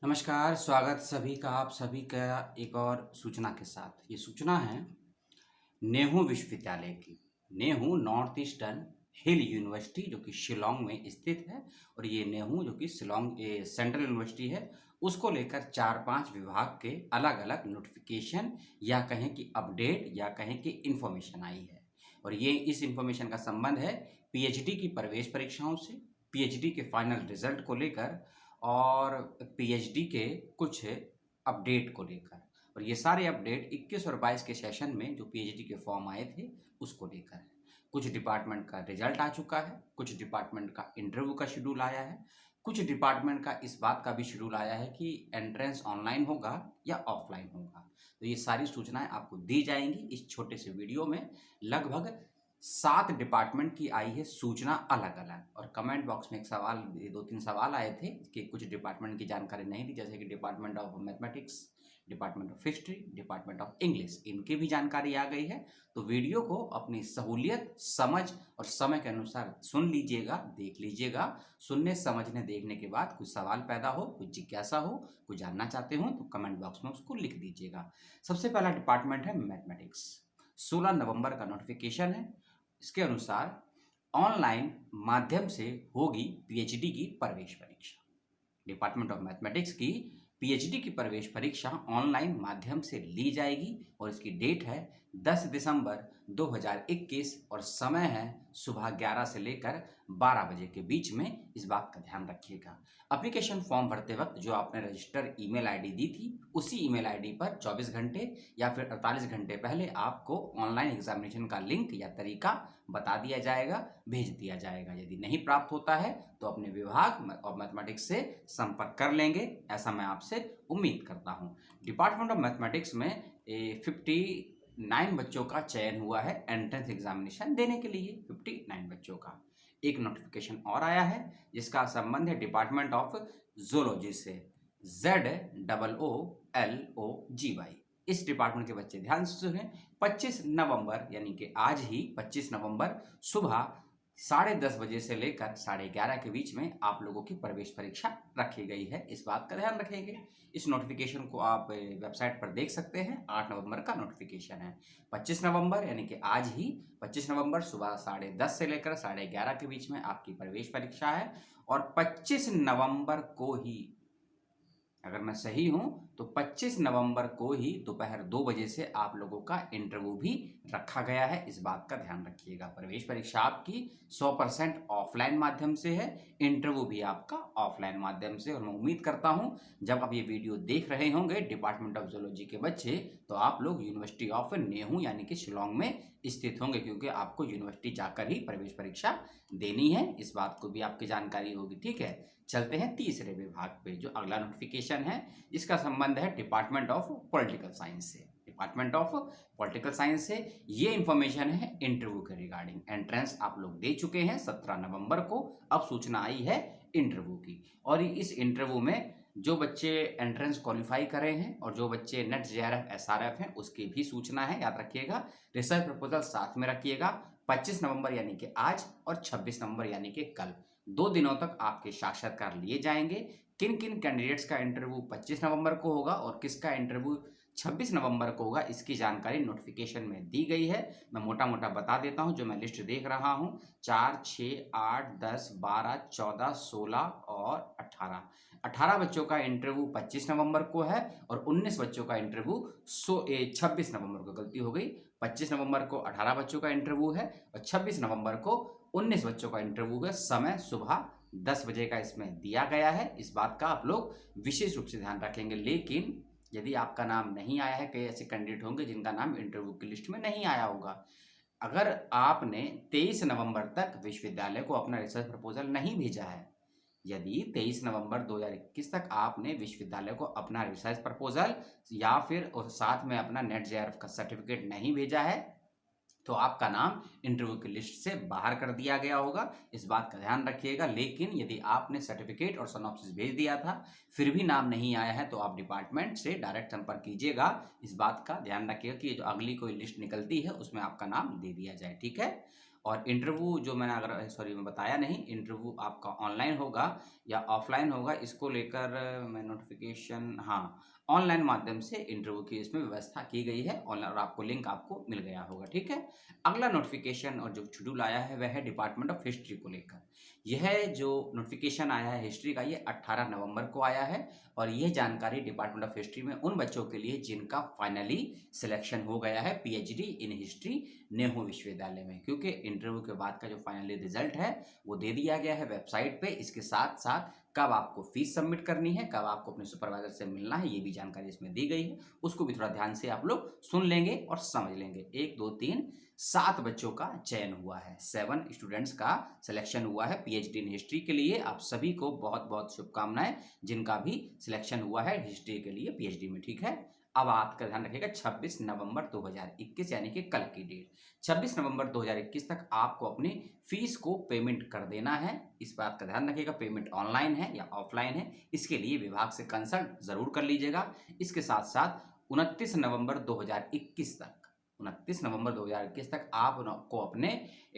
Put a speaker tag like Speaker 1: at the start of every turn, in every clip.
Speaker 1: नमस्कार, स्वागत सभी का आप सभी का एक और सूचना के साथ। ये सूचना है नेहरू विश्वविद्यालय की। नेहरू नॉर्थ ईस्टर्न हिल यूनिवर्सिटी जो कि शिलांग में स्थित है और ये नेहरू जो कि शिलांग सेंट्रल यूनिवर्सिटी है, उसको लेकर 4-5 विभाग के अलग-अलग नोटिफिकेशन या कहें कि अपडेट या कहें कि इन्फॉर्मेशन आई है। और ये इस इन्फॉर्मेशन का संबंध है पीएचडी की प्रवेश परीक्षाओं से, पीएचडी के फाइनल रिजल्ट को लेकर और पीएचडी के कुछ अपडेट को लेकर। और ये सारे अपडेट 21 और 22 के सेशन में जो पीएचडी के फॉर्म आए थे उसको लेकर है। कुछ डिपार्टमेंट का रिजल्ट आ चुका है, कुछ डिपार्टमेंट का इंटरव्यू का शेड्यूल आया है, कुछ डिपार्टमेंट का इस बात का भी शेड्यूल आया है कि एंट्रेंस ऑनलाइन होगा या ऑफलाइन होगा। तो ये सारी सूचनाएं आपको दी जाएंगी इस छोटे से वीडियो में। लगभग 7 डिपार्टमेंट की आई है सूचना अलग अलग। और कमेंट बॉक्स में एक सवाल, 2-3 सवाल आए थे कि कुछ डिपार्टमेंट की जानकारी नहीं दी, जैसे कि department of mathematics, department of history, department of English, इनकी भी जानकारी आ गई है। तो वीडियो को अपनी सहूलियत, समझ और समय के अनुसार सुन लीजिएगा, देख लीजिएगा। सुनने, समझने, देखने के बाद कुछ सवाल पैदा हो, कुछ जिज्ञासा हो, कुछ जानना चाहते हो तो कमेंट बॉक्स में उसको लिख दीजिएगा। सबसे पहला डिपार्टमेंट है मैथमेटिक्स। 16 नवंबर का नोटिफिकेशन है। इसके अनुसार ऑनलाइन माध्यम से होगी पीएचडी की प्रवेश परीक्षा। डिपार्टमेंट ऑफ मैथमेटिक्स की पीएचडी की प्रवेश परीक्षा ऑनलाइन माध्यम से ली जाएगी और इसकी डेट है 10 दिसंबर 2021 और समय है सुबह 11 से लेकर 12 बजे के बीच में। इस बात का ध्यान रखिएगा। एप्लीकेशन फॉर्म भरते वक्त जो आपने रजिस्टर ईमेल आईडी दी थी, उसी ईमेल आईडी पर 24 घंटे या फिर 48 घंटे पहले आपको ऑनलाइन एग्जामिनेशन का लिंक या तरीका बता दिया जाएगा, भेज दिया जाएगा। यदि नहीं प्राप्त होता है तो अपने विभाग ऑफ मैथमेटिक्स से संपर्क कर लेंगे, ऐसा मैं आपसे उम्मीद करता हूं। डिपार्टमेंट ऑफ मैथमेटिक्स में 59 बच्चों का चयन हुआ है एंट्रेंस एग्जामिनेशन देने के लिए। 59 बच्चों का एक नोटिफिकेशन और आया है जिसका संबंध है डिपार्टमेंट ऑफ जूलॉजी से। ZOOLOGY। इस डिपार्टमेंट के बच्चे ध्यान से सुने। 25 नवंबर यानी कि आज ही 25 नवंबर सुबह 10:30 बजे से लेकर 11:30 के बीच में आप लोगों की प्रवेश परीक्षा रखी गई है। इस बात का ध्यान रखेंगे। इस नोटिफिकेशन को आप वेबसाइट पर देख सकते हैं। 8 नवंबर का नोटिफिकेशन है। 25 नवंबर यानी कि आज ही 25 नवंबर सुबह 10:30 से लेकर 11:30 के बीच में आपकी प्रवेश परीक्षा है। और 25 नवंबर को ही, अगर मैं सही हूं तो 25 नवंबर को ही दोपहर 2 बजे से आप लोगों का इंटरव्यू भी रखा गया है। इस बात का ध्यान रखिएगा। प्रवेश परीक्षा आपकी 100% ऑफलाइन माध्यम से है, इंटरव्यू भी आपका ऑफलाइन माध्यम से। और मैं उम्मीद करता हूं जब आप ये वीडियो देख रहे होंगे डिपार्टमेंट ऑफ जूलॉजी के बच्चे, तो आप लोग यूनिवर्सिटी ऑफ नेहरू यानी कि शिलांग में स्थित होंगे, क्योंकि आपको यूनिवर्सिटी जाकर ही प्रवेश परीक्षा देनी है। इस बात को भी आपकी जानकारी होगी। ठीक है, चलते हैं तीसरे विभाग पे। जो अगला नोटिफिकेशन है इसका संबंध है डिपार्टमेंट ऑफ पॉलिटिकल साइंस से। डिपार्टमेंट ऑफ पॉलिटिकल साइंस से ये इंफॉर्मेशन है इंटरव्यू के रिगार्डिंग। एंट्रेंस आप लोग दे चुके हैं 17 नवंबर को। अब सूचना आई है इंटरव्यू की। और इस इंटरव्यू में जो बच्चे एंट्रेंस क्वालिफाई करे हैं और जो बच्चे नेट जेआरएफ एसआरएफ हैं उसकी भी सूचना है, याद रखिएगा। रिसर्च प्रपोजल साथ में रखिएगा। 25 नवंबर यानी कि आज और 26 नवंबर यानी कि कल 2 दिनों तक आपके साक्षात्कार लिए जाएंगे। किन किन कैंडिडेट्स का इंटरव्यू 25 नवंबर को होगा और किसका इंटरव्यू 26 नवंबर को होगा, इसकी जानकारी नोटिफिकेशन में दी गई है। मैं मोटा मोटा बता देता हूं। जो मैं लिस्ट देख रहा हूं, 4, 6, 8, 10, 12, 14, 16 और 18 बच्चों का इंटरव्यू 25 नवंबर को है और 19 बच्चों का इंटरव्यू 26 नवंबर को, गलती हो गई। 25 नवंबर को 18 बच्चों का इंटरव्यू है और 26 नवंबर को 19 बच्चों का इंटरव्यू है। समय सुबह 10 बजे का इसमें दिया गया है। इस बात का आप लोग विशेष रूप से ध्यान रखेंगे। लेकिन यदि आपका नाम नहीं आया है, कई ऐसे कैंडिडेट होंगे जिनका नाम इंटरव्यू की लिस्ट में नहीं आया होगा। अगर आपने 23 नवंबर तक विश्वविद्यालय को अपना रिसर्च प्रपोजल नहीं भेजा है, यदि 23 नवंबर 2021 तक आपने विश्वविद्यालय को अपना रिसर्च प्रपोजल या फिर और साथ में अपना नेट जेआरएफ का सर्टिफिकेट नहीं भेजा है, तो आपका नाम इंटरव्यू की लिस्ट से बाहर कर दिया गया होगा। इस बात का ध्यान रखिएगा। लेकिन यदि आपने सर्टिफिकेट और सिनॉप्सिस भेज दिया था फिर भी नाम नहीं आया है, तो आप डिपार्टमेंट से डायरेक्ट संपर्क कीजिएगा। इस बात का ध्यान रखिएगा कि जो अगली कोई लिस्ट निकलती है उसमें आपका नाम दे दिया जाए। ठीक है। और इंटरव्यू जो मैंने अगर सॉरी मैं बताया नहीं, इंटरव्यू आपका ऑनलाइन होगा या ऑफलाइन होगा, इसको लेकर मैं नोटिफिकेशन, हाँ, ऑनलाइन माध्यम से इंटरव्यू की इसमें व्यवस्था की गई है ऑनलाइन, और आपको लिंक आपको मिल गया होगा। ठीक है, अगला नोटिफिकेशन और जो शेड्यूल आया है वह है डिपार्टमेंट ऑफ हिस्ट्री को लेकर। यह जो नोटिफिकेशन आया है हिस्ट्री का, ये 18 नवंबर को आया है, और यह जानकारी डिपार्टमेंट ऑफ हिस्ट्री में उन बच्चों के लिए जिनका फाइनली सिलेक्शन हो गया है पीएचडी इन हिस्ट्री नेहरू विश्वविद्यालय में, क्योंकि इंटरव्यू के बाद का जो फाइनली रिजल्ट है वो दे दिया गया है वेबसाइट पे। इसके साथ साथ कब आपको फीस सबमिट करनी है, कब आपको अपने सुपरवाइजर से मिलना है, ये भी जानकारी इसमें दी गई है। उसको भी थोड़ा ध्यान से आप लोग सुन लेंगे और समझ लेंगे। 1 2 3 7 बच्चों का चयन हुआ है, 7 स्टूडेंट्स का सिलेक्शन हुआ है पीएचडी इन हिस्ट्री के लिए। आप सभी को बहुत बहुत शुभकामनाएं जिनका भी सिलेक्शन हुआ है हिस्ट्री के लिए पीएचडी में। ठीक है, अब आपका ध्यान रखिएगा 26 नवंबर 2021 यानी कि कल की डेट, 26 नवंबर 2021 तक आपको अपनी फीस को पेमेंट कर देना है। इस बात का ध्यान रखिएगा, पेमेंट ऑनलाइन है या ऑफलाइन है, इसके लिए विभाग से कंसल्ट जरूर कर लीजिएगा। इसके साथ साथ 29 नवंबर 2021 तक 29 नवंबर 2021 तक आपको अपने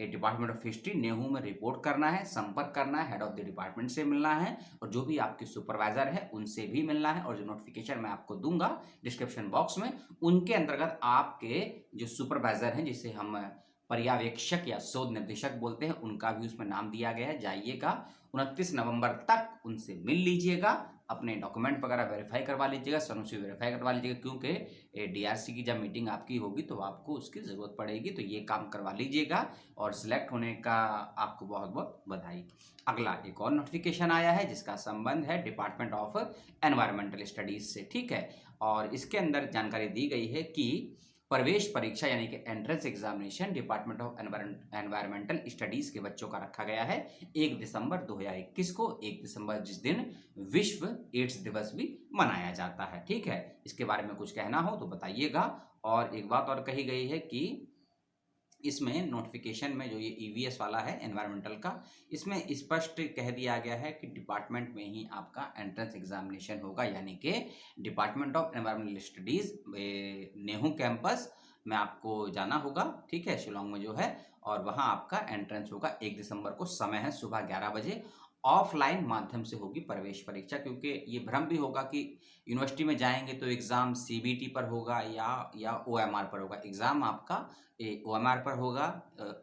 Speaker 1: डिपार्टमेंट ऑफ हिस्ट्री नेहरू में रिपोर्ट करना है, संपर्क करना है, हेड ऑफ द डिपार्टमेंट से मिलना है, और जो भी आपके सुपरवाइजर है उनसे भी मिलना है। और जो नोटिफिकेशन मैं आपको दूंगा डिस्क्रिप्शन बॉक्स में, उनके अंतर्गत आपके जो सुपरवाइजर हैं, जिसे हम पर्यवेक्षक या शोध निर्देशक बोलते हैं, उनका भी उसमें नाम दिया गया है। जाइएगा 29 नवंबर तक उनसे मिल लीजिएगा, अपने डॉक्यूमेंट वगैरह वेरीफाई करवा लीजिएगा, सनोसी वेरीफाई करवा लीजिएगा, क्योंकि डीआरसी की जब मीटिंग आपकी होगी तो आपको उसकी ज़रूरत पड़ेगी, तो ये काम करवा लीजिएगा। और सिलेक्ट होने का आपको बहुत बहुत बधाई। अगला एक और नोटिफिकेशन आया है जिसका संबंध है डिपार्टमेंट ऑफ एनवायरमेंटल स्टडीज़ से। ठीक है, और इसके अंदर जानकारी दी गई है कि प्रवेश परीक्षा यानी कि entrance examination department of environmental studies के बच्चों का रखा गया है 1 दिसंबर 2021 को। 1 दिसंबर जिस दिन विश्व एड्स दिवस भी मनाया जाता है। ठीक है, इसके बारे में कुछ कहना हो तो बताइएगा। और एक बात और कही गई है कि इसमें नोटिफिकेशन में जो ये ईवीएस वाला है एनवायरमेंटल का, इसमें स्पष्ट कह दिया गया है कि डिपार्टमेंट में ही आपका एंट्रेंस एग्जामिनेशन होगा, यानी कि department of environmental studies Nehru campus में आपको जाना होगा। ठीक है, शिलोंग में जो है, और वहाँ आपका एंट्रेंस होगा 1 दिसंबर को। समय है सुबह 11 बजे। ऑफलाइन माध्यम से होगी प्रवेश परीक्षा, क्योंकि ये भ्रम भी होगा कि यूनिवर्सिटी में जाएंगे तो एग्ज़ाम सीबीटी पर होगा या ओएमआर पर होगा। एग्ज़ाम आपका ओएमआर पर होगा,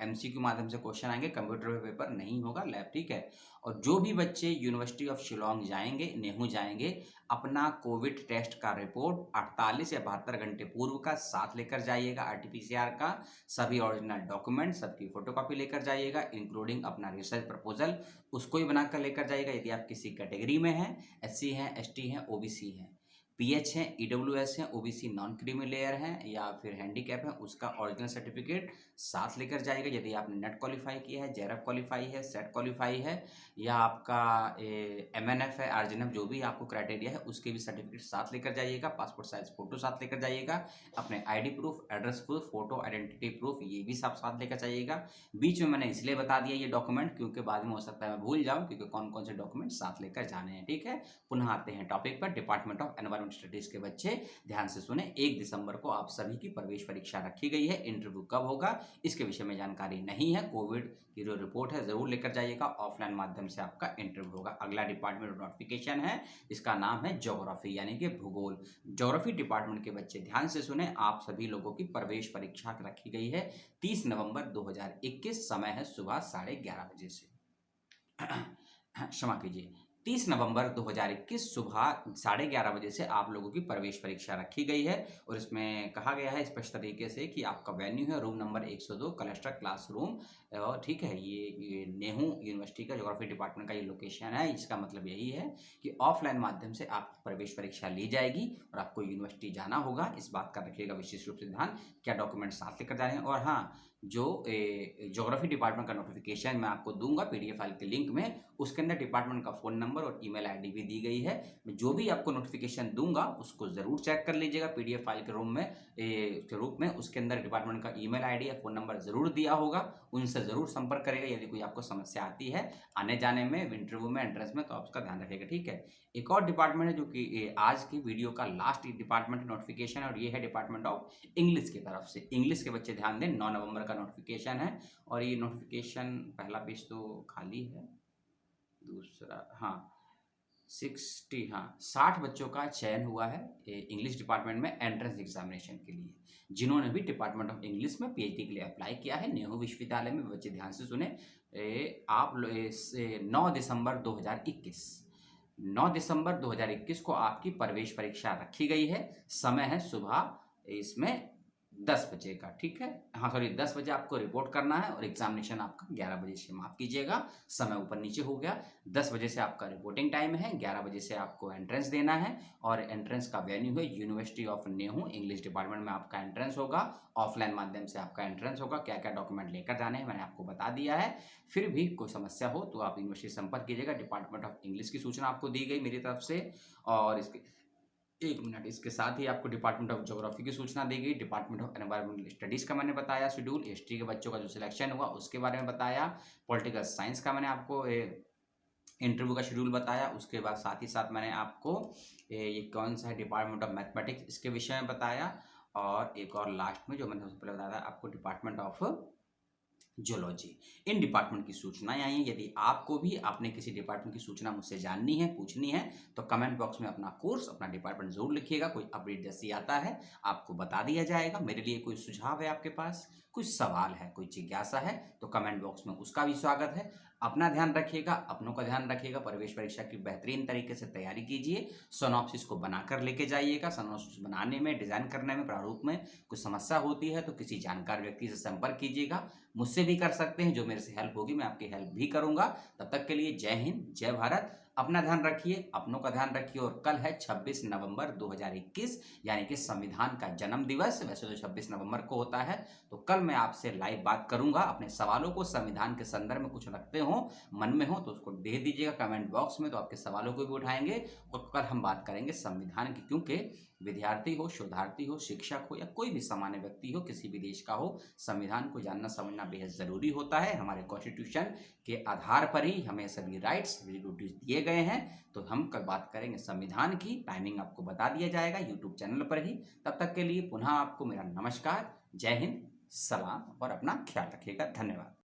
Speaker 1: एमसीक्यू माध्यम से क्वेश्चन आएंगे, कंप्यूटर पे पेपर नहीं होगा लैब। ठीक है, और जो भी बच्चे यूनिवर्सिटी ऑफ शिलोंग जाएंगे, नेहरू जाएंगे, अपना कोविड टेस्ट का रिपोर्ट 48 या 72 घंटे पूर्व का साथ लेकर जाइएगा, आरटीपीसीआर का सभी ओरिजिनल डॉक्यूमेंट, सबकी फोटोकॉपी लेकर जाइएगा, इंक्लूडिंग अपना रिसर्च प्रपोजल, उसको ही बनाकर लेकर जाइएगा। यदि आप किसी कैटेगरी में हैं, एससी हैं, एसटी हैं, ओबीसी हैं, पीएच हैं, ईडब्ल्यूएस हैं, ओबीसी नॉन क्रीमी लेयर हैं, या फिर हैंडीकैप है, उसका ओरिजिनल सर्टिफिकेट साथ लेकर जाएगा। यदि आपने नेट क्वालिफाई किया है, जेआरएफ क्वालिफाई है, सेट क्वालिफाई है, या आपका एमएनएफ है, आरजीएनएफ, जो भी आपको क्राइटेरिया है उसके भी सर्टिफिकेट साथ लेकर जाइएगा। पासपोर्ट साइज फोटो साथ लेकर जाइएगा, अपने ID proof, address proof, photo identity proof, ये भी सब साथ लेकर जाइएगा। बीच में मैंने इसलिए बता दिया ये डॉक्यूमेंट क्योंकि बाद में हो सकता है मैं भूल जाऊँ, क्योंकि कौन कौन से डॉक्यूमेंट साथ लेकर जाने हैं। ठीक है, पुनः आते हैं टॉपिक पर। डिपार्टमेंट ऑफ एनवायरमेंट स्टडीज के बच्चे ध्यान से सुने, 1 दिसंबर को आप सभी की प्रवेश परीक्षा रखी गई है। इंटरव्यू कब होगा इसके विषय में जानकारी नहीं है। कोविड की जो रिपोर्ट है जरूर लेकर जाइएगा, ऑफलाइन माध्यम से आपका इंटरव्यू होगा। अगला डिपार्टमेंट नोटिफिकेशन है, इसका नाम है ज्योग्राफी यानी कि भूगोल। ज्योग्राफी डिपार्टमेंट के बच्चे ध्यान से सुने, आप सभी लोगों की प्रवेश परीक्षा रखी गई है 30 नवंबर 2021। समय है सुबह 11:30 बजे से क्षमा कीजिए, 30 नवंबर 2021 सुबह 11:30 बजे से आप लोगों की प्रवेश परीक्षा रखी गई है। और इसमें कहा गया है स्पष्ट तरीके से कि आपका वेन्यू है रूम नंबर 102 क्लस्टर क्लासरूम। और ठीक है, ये नेहरू यूनिवर्सिटी का ज्योग्राफी डिपार्टमेंट का ये लोकेशन है। इसका मतलब यही है कि ऑफलाइन माध्यम से आपकी प्रवेश परीक्षा ली जाएगी और आपको यूनिवर्सिटी जाना होगा। इस बात का रखिएगा विशेष रूप से ध्यान, क्या डॉक्यूमेंट साथ लेकर जा रहे हैं। और हाँ, जो ज्योग्राफी डिपार्टमेंट का नोटिफिकेशन मैं आपको दूंगा पीडीएफ फाइल के लिंक में, उसके अंदर डिपार्टमेंट का फ़ोन नंबर और ईमेल आईडी भी दी गई है। मैं जो भी आपको नोटिफिकेशन दूंगा उसको ज़रूर चेक कर लीजिएगा पीडीएफ फाइल के रूप में। उसके अंदर डिपार्टमेंट का ईमेल आईडी या फ़ोन नंबर ज़रूर दिया होगा, उनसे ज़रूर संपर्क करेगा यदि कोई आपको समस्या आती है आने जाने में, इंटरव्यू में, एंट्रेंस में, तो आप उसका ध्यान रखिएगा। ठीक है, एक और डिपार्टमेंट है जो कि आज की वीडियो का लास्ट डिपार्टमेंट नोटिफिकेशन है, और ये है डिपार्टमेंट ऑफ इंग्लिश की तरफ से। इंग्लिश के बच्चे ध्यान दें, 9 नवंबर का नोटिफिकेशन है। और ये नोटिफिकेशन पहला पेज तो खाली है, दूसरा हाँ 60 बच्चों का चयन हुआ है इंग्लिश डिपार्टमेंट में एंट्रेंस एग्जामिनेशन के लिए, जिन्होंने भी डिपार्टमेंट ऑफ इंग्लिश में पीएचडी के लिए अप्लाई किया है। नेहरू विश्वविद्यालय में बच्चे ध्यान से सुने, 9 दिसंबर 2021 9 दिसंबर 2021 को आपकी प्रवेश परीक्षा रखी गई है। समय है सुबह इसमें 10 बजे का, ठीक है, हाँ सॉरी 10 बजे आपको रिपोर्ट करना है और एग्जामिनेशन आपका 11 बजे से, माफ कीजिएगा समय ऊपर नीचे हो गया। 10 बजे से आपका रिपोर्टिंग टाइम है, 11 बजे से आपको एंट्रेंस देना है और एंट्रेंस का वेन्यू है university of Nehru. English department में आपका एंट्रेंस होगा, ऑफलाइन माध्यम से आपका एंट्रेंस होगा। क्या क्या डॉक्यूमेंट लेकर जाने हैं मैंने आपको बता दिया है। फिर भी कोई समस्या हो तो आप यूनिवर्सिटी संपर्क कीजिएगा। डिपार्टमेंट ऑफ इंग्लिश की सूचना आपको दी गई मेरी तरफ से। और इसके एक मिनट, इसके साथ ही आपको डिपार्टमेंट ऑफ ज्योग्राफी की सूचना दी गई। डिपार्टमेंट ऑफ एनवायरमेंटल स्टडीज का मैंने बताया शेड्यूल, हिस्ट्री के बच्चों का जो सिलेक्शन हुआ उसके बारे में बताया, पॉलिटिकल साइंस का मैंने आपको इंटरव्यू का शेड्यूल बताया। उसके बाद साथ ही साथ मैंने आपको ये कौन सा है डिपार्टमेंट ऑफ मैथमेटिक्स इसके विषय में बताया। और एक और लास्ट में जो मैंने सबसे पहले बताया था आपको department of geology. In department की सूचनाएं आई हैं। यदि आपको भी आपने किसी डिपार्टमेंट की सूचना मुझसे जाननी है, पूछनी है, तो कमेंट बॉक्स में अपना कोर्स, अपना डिपार्टमेंट जरूर लिखिएगा। कोई अपडेट जैसी आता है आपको बता दिया जाएगा। मेरे लिए कोई सुझाव है आपके पास, कुछ सवाल है, कोई जिज्ञासा है, तो कमेंट बॉक्स में उसका भी स्वागत है। अपना ध्यान रखिएगा, अपनों का ध्यान रखिएगा। प्रवेश परीक्षा की बेहतरीन तरीके से तैयारी कीजिए। सोनॉप्सिस को बनाकर लेके जाइएगा। सोनॉप्सिस बनाने में, डिजाइन करने में, प्रारूप में कुछ समस्या होती है तो किसी जानकार व्यक्ति से संपर्क कीजिएगा। मुझसे भी कर सकते हैं, जो मेरे से हेल्प होगी मैं आपकी हेल्प भी करूंगा। तब तक के लिए जय हिंद, जय भारत। अपना ध्यान रखिए, अपनों का ध्यान रखिए। और कल है 26 नवंबर 2021 यानी कि संविधान का जन्म दिवस। वैसे तो 26 नवंबर को होता है, तो कल मैं आपसे लाइव बात करूंगा। अपने सवालों को संविधान के संदर्भ में कुछ रखते हो, मन में हो, तो उसको दे दीजिएगा कमेंट बॉक्स में, तो आपके सवालों को भी उठाएंगे। और कल हम बात करेंगे संविधान की, क्योंकि विद्यार्थी हो, शोधार्थी हो, शिक्षक हो या कोई भी सामान्य व्यक्ति हो, किसी भी देश का हो, संविधान को जानना समझना बेहद जरूरी होता है। हमारे कॉन्स्टिट्यूशन के आधार पर ही हमें सभी राइट्स, ड्यूटीज दिए गए हैं। तो हम कल बात करेंगे संविधान की। टाइमिंग आपको बता दिया जाएगा यूट्यूब चैनल पर ही। तब तक के लिए पुनः आपको मेरा नमस्कार, जय हिंद, सलाम और अपना ख्याल रखिएगा। धन्यवाद।